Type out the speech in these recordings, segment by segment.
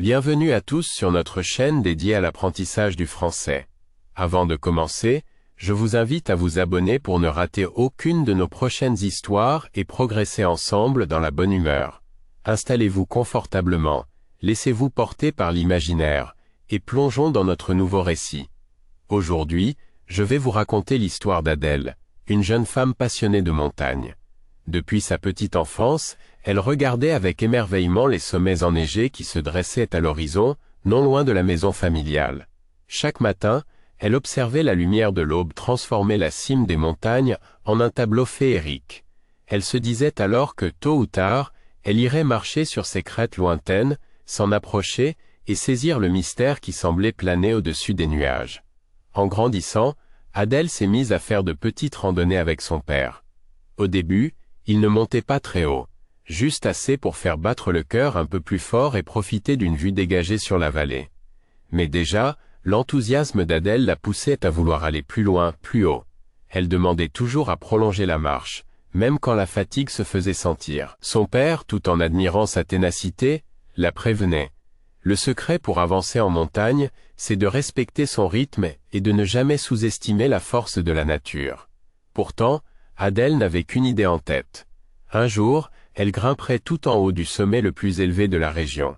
Bienvenue à tous sur notre chaîne dédiée à l'apprentissage du français. Avant de commencer, je vous invite à vous abonner pour ne rater aucune de nos prochaines histoires et progresser ensemble dans la bonne humeur. Installez-vous confortablement, laissez-vous porter par l'imaginaire, et plongeons dans notre nouveau récit. Aujourd'hui, je vais vous raconter l'histoire d'Adèle, une jeune femme passionnée de montagne. Depuis sa petite enfance, elle regardait avec émerveillement les sommets enneigés qui se dressaient à l'horizon, non loin de la maison familiale. Chaque matin, elle observait la lumière de l'aube transformer la cime des montagnes en un tableau féerique. Elle se disait alors que tôt ou tard, elle irait marcher sur ces crêtes lointaines, s'en approcher et saisir le mystère qui semblait planer au-dessus des nuages. En grandissant, Adèle s'est mise à faire de petites randonnées avec son père. Au début, il ne montait pas très haut, juste assez pour faire battre le cœur un peu plus fort et profiter d'une vue dégagée sur la vallée. Mais déjà, l'enthousiasme d'Adèle la poussait à vouloir aller plus loin, plus haut. Elle demandait toujours à prolonger la marche, même quand la fatigue se faisait sentir. Son père, tout en admirant sa ténacité, la prévenait. Le secret pour avancer en montagne, c'est de respecter son rythme et de ne jamais sous-estimer la force de la nature. Pourtant, Adèle n'avait qu'une idée en tête. Un jour, elle grimperait tout en haut du sommet le plus élevé de la région.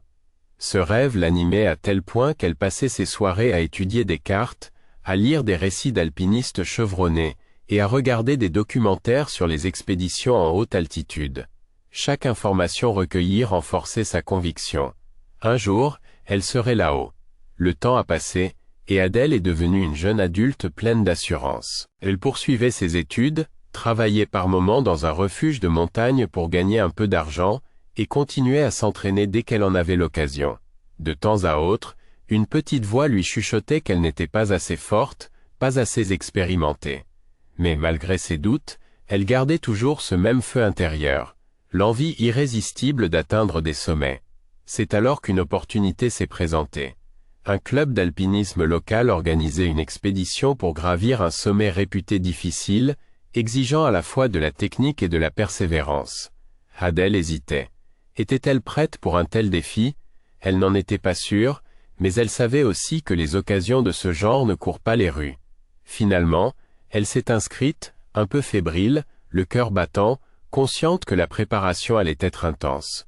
Ce rêve l'animait à tel point qu'elle passait ses soirées à étudier des cartes, à lire des récits d'alpinistes chevronnés et à regarder des documentaires sur les expéditions en haute altitude. Chaque information recueillie renforçait sa conviction. Un jour, elle serait là-haut. Le temps a passé, et Adèle est devenue une jeune adulte pleine d'assurance. Elle poursuivait ses études, travaillait par moments dans un refuge de montagne pour gagner un peu d'argent, et continuait à s'entraîner dès qu'elle en avait l'occasion. De temps à autre, une petite voix lui chuchotait qu'elle n'était pas assez forte, pas assez expérimentée. Mais malgré ses doutes, elle gardait toujours ce même feu intérieur, l'envie irrésistible d'atteindre des sommets. C'est alors qu'une opportunité s'est présentée. Un club d'alpinisme local organisait une expédition pour gravir un sommet réputé difficile, exigeant à la fois de la technique et de la persévérance. Adèle hésitait. Était-elle prête pour un tel défi? Elle n'en était pas sûre, mais elle savait aussi que les occasions de ce genre ne courent pas les rues. Finalement, elle s'est inscrite, un peu fébrile, le cœur battant, consciente que la préparation allait être intense.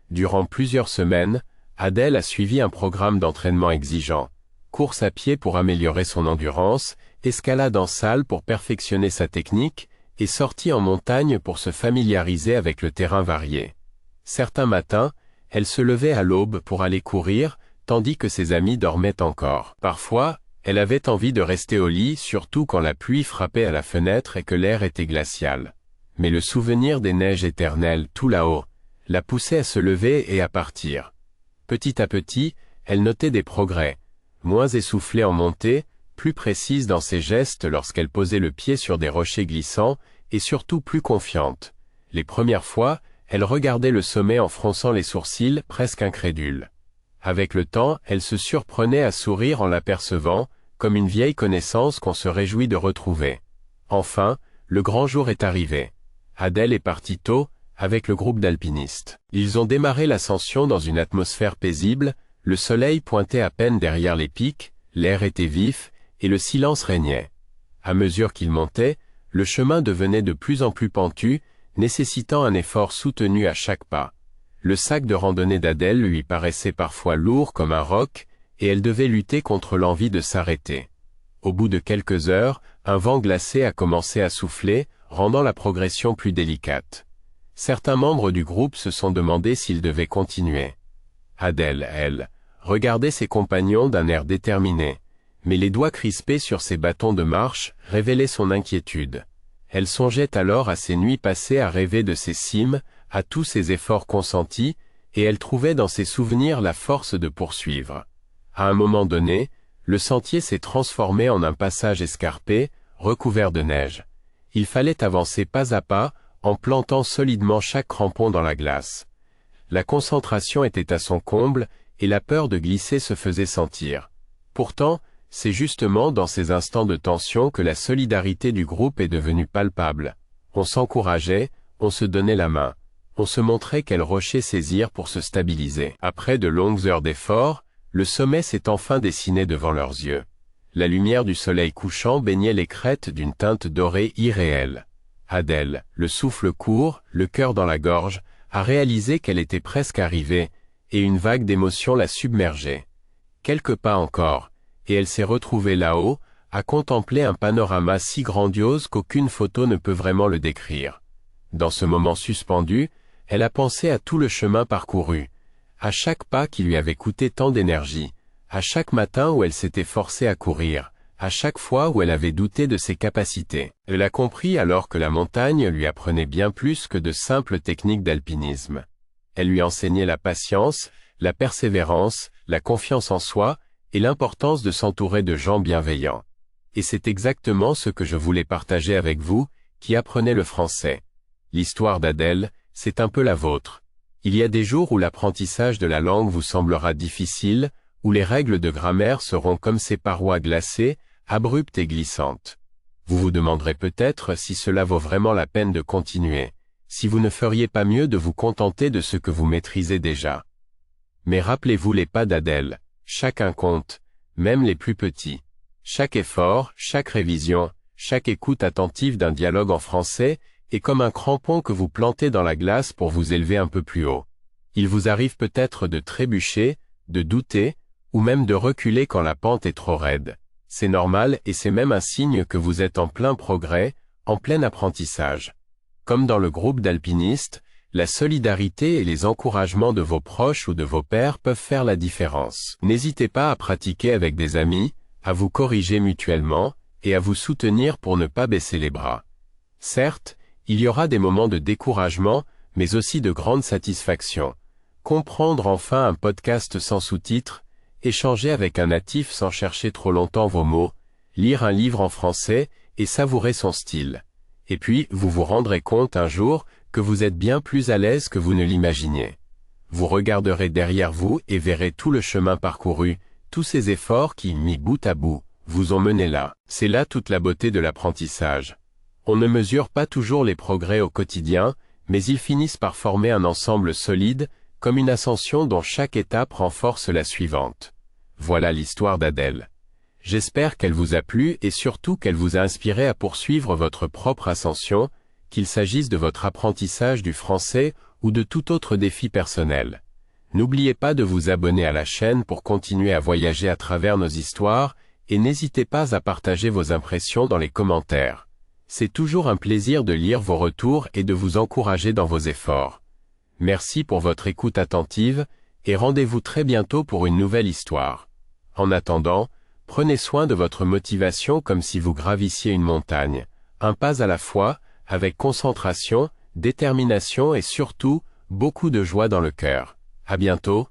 Durant plusieurs semaines, Adèle a suivi un programme d'entraînement exigeant. Course à pied pour améliorer son endurance, escalade en salle pour perfectionner sa technique, et sortie en montagne pour se familiariser avec le terrain varié. Certains matins, elle se levait à l'aube pour aller courir, tandis que ses amis dormaient encore. Parfois, elle avait envie de rester au lit, surtout quand la pluie frappait à la fenêtre et que l'air était glacial. Mais le souvenir des neiges éternelles tout là-haut la poussait à se lever et à partir. Petit à petit, elle notait des progrès, moins essoufflée en montée, plus précise dans ses gestes lorsqu'elle posait le pied sur des rochers glissants, et surtout plus confiante. Les premières fois, elle regardait le sommet en fronçant les sourcils, presque incrédule. Avec le temps, elle se surprenait à sourire en l'apercevant, comme une vieille connaissance qu'on se réjouit de retrouver. Enfin, le grand jour est arrivé. Adèle est partie tôt, avec le groupe d'alpinistes. Ils ont démarré l'ascension dans une atmosphère paisible, le soleil pointait à peine derrière les pics, l'air était vif, et le silence régnait. À mesure qu'ils montaient, le chemin devenait de plus en plus pentu, nécessitant un effort soutenu à chaque pas. Le sac de randonnée d'Adèle lui paraissait parfois lourd comme un roc, et elle devait lutter contre l'envie de s'arrêter. Au bout de quelques heures, un vent glacé a commencé à souffler, rendant la progression plus délicate. Certains membres du groupe se sont demandé s'ils devaient continuer. Adèle, elle, regardait ses compagnons d'un air déterminé, mais les doigts crispés sur ses bâtons de marche révélaient son inquiétude. Elle songeait alors à ses nuits passées à rêver de ses cimes, à tous ses efforts consentis, et elle trouvait dans ses souvenirs la force de poursuivre. À un moment donné, le sentier s'est transformé en un passage escarpé, recouvert de neige. Il fallait avancer pas à pas, en plantant solidement chaque crampon dans la glace. La concentration était à son comble, et la peur de glisser se faisait sentir. Pourtant, c'est justement dans ces instants de tension que la solidarité du groupe est devenue palpable. On s'encourageait, on se donnait la main. On se montrait quel rocher saisir pour se stabiliser. Après de longues heures d'effort, le sommet s'est enfin dessiné devant leurs yeux. La lumière du soleil couchant baignait les crêtes d'une teinte dorée irréelle. Adèle, le souffle court, le cœur dans la gorge, a réalisé qu'elle était presque arrivée, et une vague d'émotion l'a submergée. Quelques pas encore, et elle s'est retrouvée là-haut, à contempler un panorama si grandiose qu'aucune photo ne peut vraiment le décrire. Dans ce moment suspendu, elle a pensé à tout le chemin parcouru, à chaque pas qui lui avait coûté tant d'énergie, à chaque matin où elle s'était forcée à courir, à chaque fois où elle avait douté de ses capacités. Elle a compris alors que la montagne lui apprenait bien plus que de simples techniques d'alpinisme. Elle lui enseignait la patience, la persévérance, la confiance en soi et l'importance de s'entourer de gens bienveillants. Et c'est exactement ce que je voulais partager avec vous, qui apprenez le français. L'histoire d'Adèle, c'est un peu la vôtre. Il y a des jours où l'apprentissage de la langue vous semblera difficile, où les règles de grammaire seront comme ces parois glacées, abruptes et glissantes. Vous vous demanderez peut-être si cela vaut vraiment la peine de continuer, si vous ne feriez pas mieux de vous contenter de ce que vous maîtrisez déjà. Mais rappelez-vous les pas d'Adèle, chacun compte, même les plus petits. Chaque effort, chaque révision, chaque écoute attentive d'un dialogue en français est comme un crampon que vous plantez dans la glace pour vous élever un peu plus haut. Il vous arrive peut-être de trébucher, de douter, ou même de reculer quand la pente est trop raide. C'est normal et c'est même un signe que vous êtes en plein progrès, en plein apprentissage. Comme dans le groupe d'alpinistes, la solidarité et les encouragements de vos proches ou de vos pairs peuvent faire la différence. N'hésitez pas à pratiquer avec des amis, à vous corriger mutuellement, et à vous soutenir pour ne pas baisser les bras. Certes, il y aura des moments de découragement, mais aussi de grande satisfaction. Comprendre enfin un podcast sans sous-titres, échanger avec un natif sans chercher trop longtemps vos mots, lire un livre en français et savourer son style. Et puis, vous vous rendrez compte un jour que vous êtes bien plus à l'aise que vous ne l'imaginiez. Vous regarderez derrière vous et verrez tout le chemin parcouru, tous ces efforts qui, mis bout à bout, vous ont mené là. C'est là toute la beauté de l'apprentissage. On ne mesure pas toujours les progrès au quotidien, mais ils finissent par former un ensemble solide, comme une ascension dont chaque étape renforce la suivante. Voilà l'histoire d'Adèle. J'espère qu'elle vous a plu et surtout qu'elle vous a inspiré à poursuivre votre propre ascension, qu'il s'agisse de votre apprentissage du français ou de tout autre défi personnel. N'oubliez pas de vous abonner à la chaîne pour continuer à voyager à travers nos histoires et n'hésitez pas à partager vos impressions dans les commentaires. C'est toujours un plaisir de lire vos retours et de vous encourager dans vos efforts. Merci pour votre écoute attentive et rendez-vous très bientôt pour une nouvelle histoire. En attendant, prenez soin de votre motivation comme si vous gravissiez une montagne, un pas à la fois, avec concentration, détermination et surtout, beaucoup de joie dans le cœur. À bientôt.